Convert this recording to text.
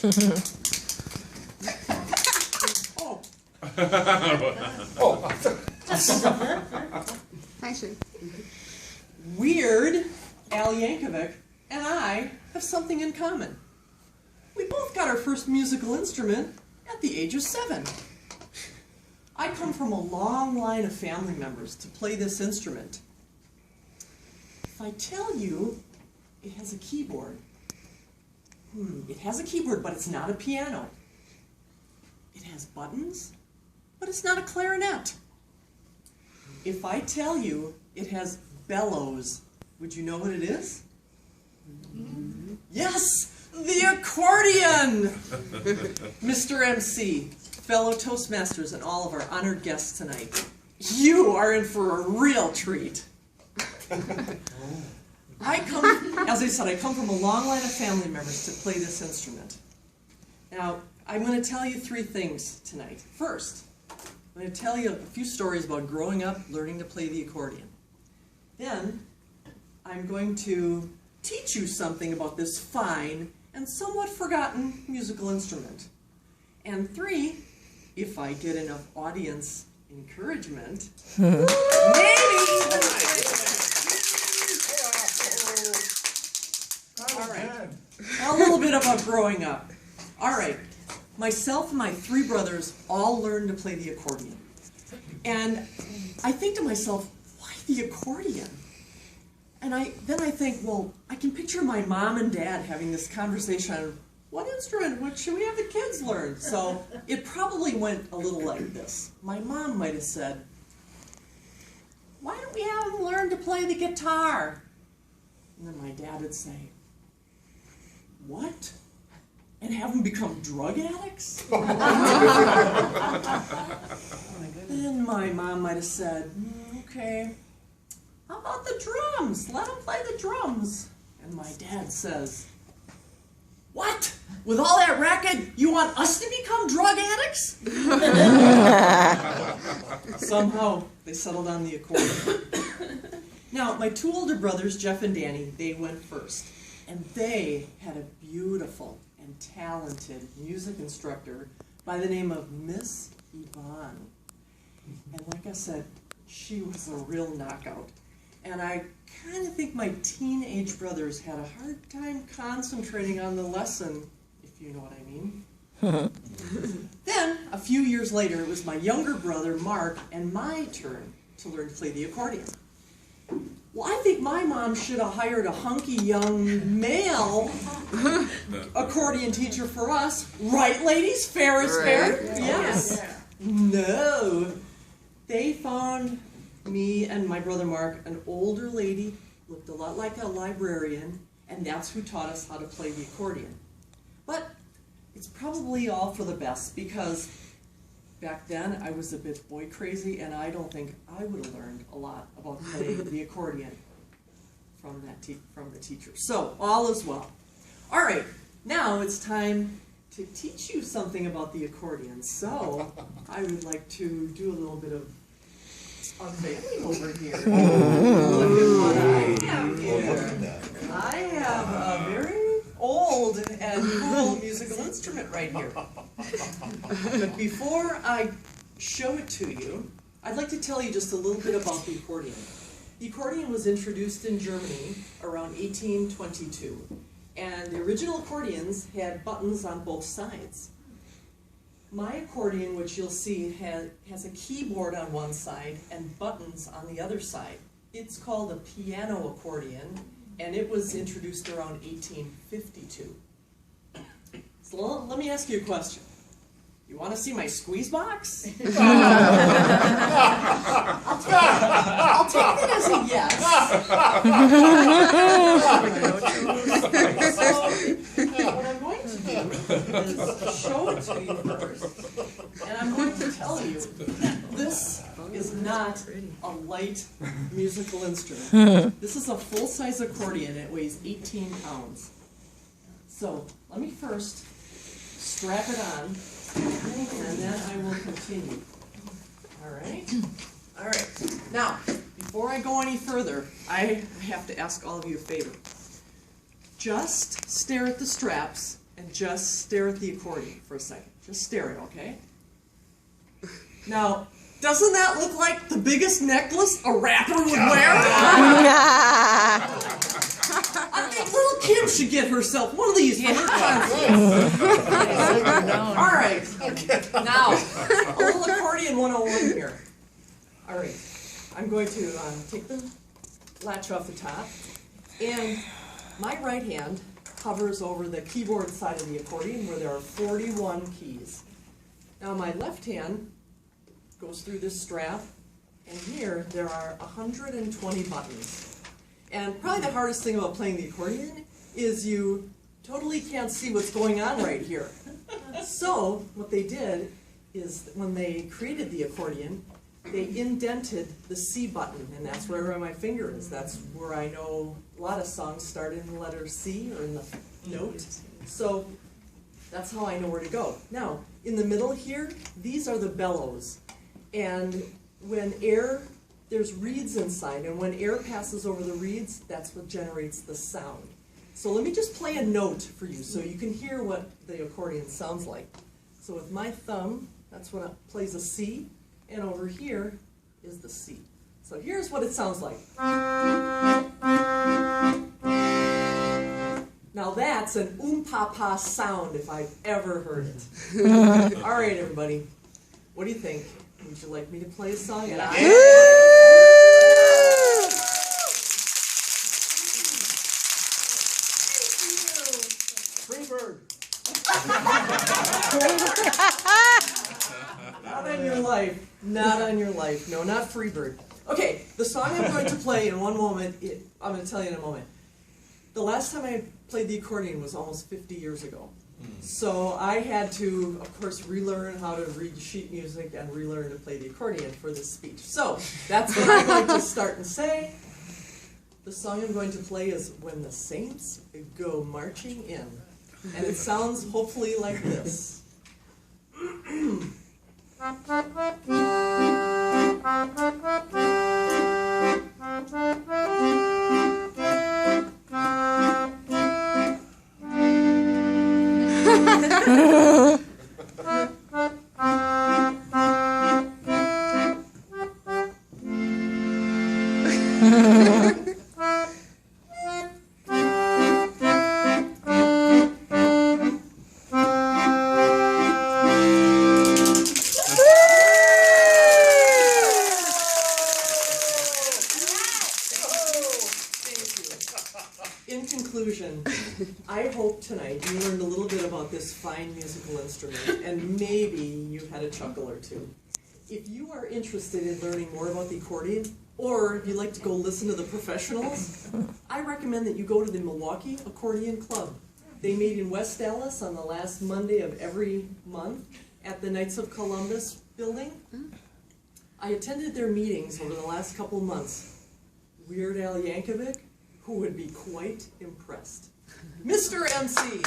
Oh. Hi, Shane. Weird, Al Yankovic, and I have something in common. We both got our first musical instrument at the age of 7. I come from a long line of family members to play this instrument. If I tell you it has a keyboard, it has a keyboard, but it's not a piano. It has buttons, but it's not a clarinet. If I tell you it has bellows, would you know what it is? Yes, the accordion! Mr. MC, fellow Toastmasters, and all of our honored guests tonight, you are in for a real treat. As I said, I come from a long line of family members to play this instrument. Now, I'm going to tell you 3 things tonight. First, I'm going to tell you a few stories about growing up learning to play the accordion. Then, I'm going to teach you something about this fine and somewhat forgotten musical instrument. And 3, if I get enough audience encouragement, maybe! All right, a little bit about growing up. All right, myself and my 3 brothers all learned to play the accordion. And I think to myself, why the accordion? And then I think, well, I can picture my mom and dad having this conversation on what instrument, what should we have the kids learn? So it probably went a little like this. My mom might have said, why don't we have them learn to play the guitar? And then my dad would say, what? And have them become drug addicts? Then my mom might have said, okay, how about the drums? Let them play the drums. And my dad says, what? With all that racket, you want us to become drug addicts? Somehow, they settled on the accordion. Now, my 2 older brothers, Jeff and Danny, they went first. And they had a beautiful and talented music instructor by the name of Miss Yvonne. And like I said, she was a real knockout. And I kind of think my teenage brothers had a hard time concentrating on the lesson, if you know what I mean. Then, a few years later, it was my younger brother, Mark, and my turn to learn to play the accordion. Well, I think my mom should have hired a hunky young male accordion teacher for us. Right, ladies? Fair is fair? Yes. No. They found me and my brother Mark an older lady, looked a lot like a librarian, and that's who taught us how to play the accordion. But it's probably all for the best, because back then I was a bit boy crazy, and I don't think I would have learned a lot about playing the accordion from the teacher. So all is well. All right, now it's time to teach you something about the accordion. So I would like to do a little bit of unveiling over here. Look at what I have here. I have a very old and cool musical instrument right here. But before I show it to you, I'd like to tell you just a little bit about the accordion. The accordion was introduced in Germany around 1822, and the original accordions had buttons on both sides. My accordion, which you'll see, has a keyboard on one side and buttons on the other side. It's called a piano accordion, and it was introduced around 1852. So let me ask you a question. You want to see my squeeze box? I'll take it as a yes. So, what I'm going to do is show it to you first, and I'm going to tell you this is not a light musical instrument. This is a full-size accordion. It weighs 18 pounds. So let me first strap it on, and then I will continue. All right? All right. Now, before I go any further, I have to ask all of you a favor. Just stare at the straps and just stare at the accordion for a second. Just stare at it, okay? Now, doesn't that look like the biggest necklace a rapper would wear? I think little Kim should get herself one of these for her concert. All right. Now, a little accordion 101 here. All right. I'm going to take the latch off the top, and my right hand hovers over the keyboard side of the accordion where there are 41 keys. Now my left hand goes through this strap, and here there are 120 buttons. And probably the hardest thing about playing the accordion is you totally can't see what's going on right here. So what they did is when they created the accordion, they indented the C button, and that's where my finger is. That's where I know a lot of songs start in the letter C or in the note. So that's how I know where to go. Now, in the middle here, these are the bellows. And when air, there's reeds inside, and when air passes over the reeds, that's what generates the sound. So let me just play a note for you so you can hear what the accordion sounds like. So with my thumb, that's when it plays a C. And over here is the C. So here's what it sounds like. Now that's an pa sound if I've ever heard it. All right, everybody. What do you think? Would you like me to play a song? Yeah. Freebird. Not on your life. Not on your life. No, not Freebird. Okay, the song I'm going to play in one moment, I'm going to tell you in a moment. The last time I played the accordion was almost 50 years ago. So I had to, of course, relearn how to read sheet music and relearn to play the accordion for this speech. So that's what I'm going to start and say. The song I'm going to play is When the Saints Go Marching In. And it sounds hopefully like this. In conclusion, I hope tonight you learned a little bit about this fine musical instrument, and maybe you had a chuckle or two. If you are interested in learning more about the accordion, or if you'd like to go listen to the professionals, I recommend that you go to the Milwaukee Accordion Club. They meet in West Dallas on the last Monday of every month at the Knights of Columbus building. I attended their meetings over the last couple months. Weird Al Yankovic, who would be quite impressed. Mr. MC!